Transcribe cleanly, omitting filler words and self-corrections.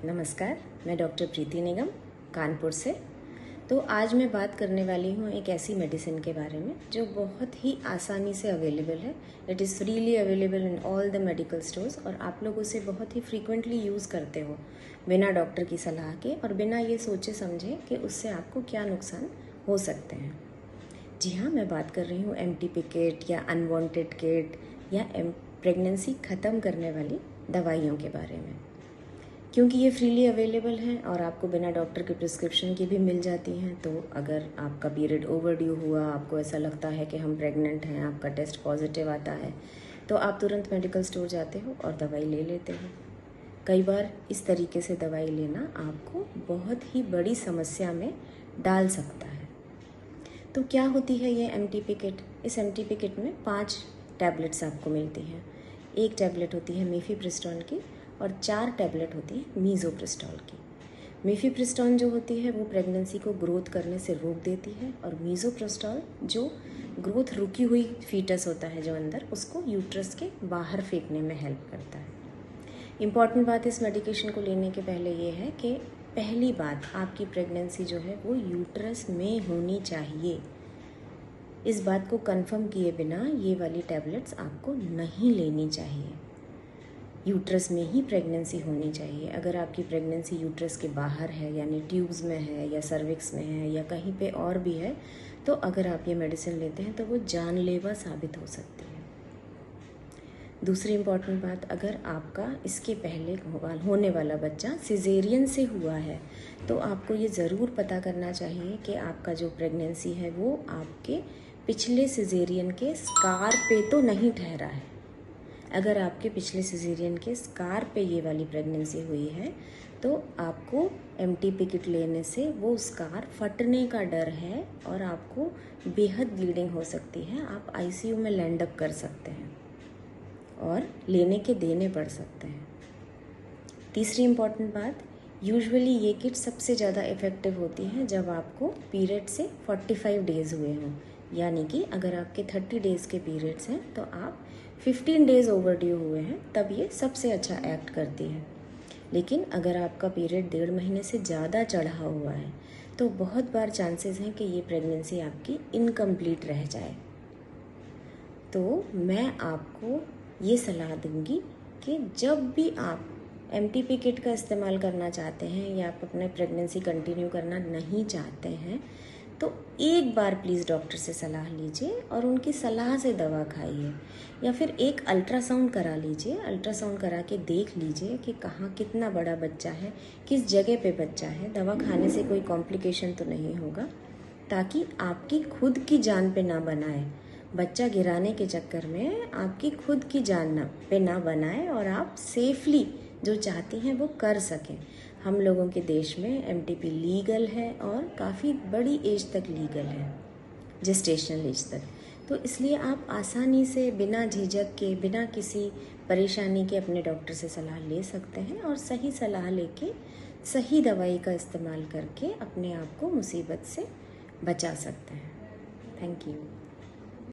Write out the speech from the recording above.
नमस्कार, मैं डॉक्टर प्रीति निगम कानपुर से। तो आज मैं बात करने वाली हूँ एक ऐसी मेडिसिन के बारे में जो बहुत ही आसानी से अवेलेबल है। It is freely available in all the medical stores और आप लोग उसे बहुत ही फ्रीक्वेंटली यूज़ करते हो बिना डॉक्टर की सलाह के और बिना ये सोचे समझे कि उससे आपको क्या नुकसान हो सकते हैं। जी हाँ, मैं बात कर रही हूँ एमटीपी किट या अनवांटेड किट या प्रेगनेंसी ख़त्म करने वाली दवाइयों के बारे में। क्योंकि ये फ्रीली अवेलेबल हैं और आपको बिना डॉक्टर के प्रिस्क्रिप्शन की भी मिल जाती हैं। तो अगर आपका पीरियड ओवरड्यू हुआ, आपको ऐसा लगता है कि हम प्रेग्नेंट हैं, आपका टेस्ट पॉजिटिव आता है, तो आप तुरंत मेडिकल स्टोर जाते हो और दवाई ले लेते हो। कई बार इस तरीके से दवाई लेना आपको बहुत ही बड़ी समस्या में डाल सकता है। तो क्या होती है ये एमटीपी किट? इस एमटीपी किट में 5 टैबलेट्स आपको मिलती हैं। एक टैबलेट होती है मीफेप्रिस्टोन की और 4 टैबलेट होती है मीज़ोप्रेस्टोल की। मीफेप्रिस्टोन जो होती है वो प्रेगनेंसी को ग्रोथ करने से रोक देती है और मीज़ोप्रेस्टोल जो ग्रोथ रुकी हुई फीटस होता है जो अंदर, उसको यूट्रस के बाहर फेंकने में हेल्प करता है। इम्पॉर्टेंट बात इस मेडिकेशन को लेने के पहले ये है कि पहली बात, आपकी प्रेगनेंसी जो है वो यूट्रस में होनी चाहिए। इस बात को कंफर्म किए बिना ये वाली टैबलेट्स आपको नहीं लेनी चाहिए। यूट्रस में ही प्रेगनेंसी होनी चाहिए। अगर आपकी प्रेगनेंसी यूट्रस के बाहर है, यानी ट्यूब्स में है या सर्विक्स में है या कहीं पे और भी है, तो अगर आप ये मेडिसिन लेते हैं तो वो जानलेवा साबित हो सकती है। दूसरी इम्पॉर्टेंट बात, अगर आपका इसके पहले होने वाला बच्चा सिजेरियन से हुआ है तो आपको ये ज़रूर पता करना चाहिए कि आपका जो प्रेगनेंसी है वो आपके पिछले सिजेरियन के स्कार पे तो नहीं ठहरा है। अगर आपके पिछले सिजेरियन के स्कार पे ये वाली प्रेगनेंसी हुई है तो आपको एमटीपी किट लेने से वो स्कार फटने का डर है और आपको बेहद ब्लीडिंग हो सकती है। आप आईसीयू में लैंड अप कर सकते हैं और लेने के देने पड़ सकते हैं। तीसरी इम्पॉर्टेंट बात, यूजुअली ये किट सबसे ज़्यादा इफ़ेक्टिव होती है जब आपको पीरियड से 45 डेज़ हुए हों। यानी कि अगर आपके 30 डेज़ के पीरियड्स हैं तो आप 15 डेज़ ओवरड्यू हुए हैं, तब ये सबसे अच्छा एक्ट करती है। लेकिन अगर आपका पीरियड 1.5 महीने से ज़्यादा चढ़ा हुआ है तो बहुत बार चांसेस हैं कि ये प्रेगनेंसी आपकी इनकम्प्लीट रह जाए। तो मैं आपको ये सलाह दूंगी कि जब भी आप एमटीपी किट का इस्तेमाल करना चाहते हैं या आप अपने प्रेगनेंसी कंटिन्यू करना नहीं चाहते हैं तो एक बार प्लीज़ डॉक्टर से सलाह लीजिए और उनकी सलाह से दवा खाइए, या फिर एक अल्ट्रासाउंड करा लीजिए। अल्ट्रासाउंड करा के देख लीजिए कि कहाँ कितना बड़ा बच्चा है, किस जगह पे बच्चा है, दवा खाने से कोई कॉम्प्लिकेशन तो नहीं होगा, ताकि आपकी खुद की जान पे ना बनाए। बच्चा गिराने के चक्कर में आपकी खुद की जान पे ना बनाए और आप सेफली जो चाहती हैं वो कर सकें। हम लोगों के देश में एमटीपी लीगल है और काफ़ी बड़ी एज तक लीगल है, जेस्टेशनल एज तक। तो इसलिए आप आसानी से बिना झिझक के, बिना किसी परेशानी के अपने डॉक्टर से सलाह ले सकते हैं और सही सलाह लेके सही दवाई का इस्तेमाल करके अपने आप को मुसीबत से बचा सकते हैं। Thank you.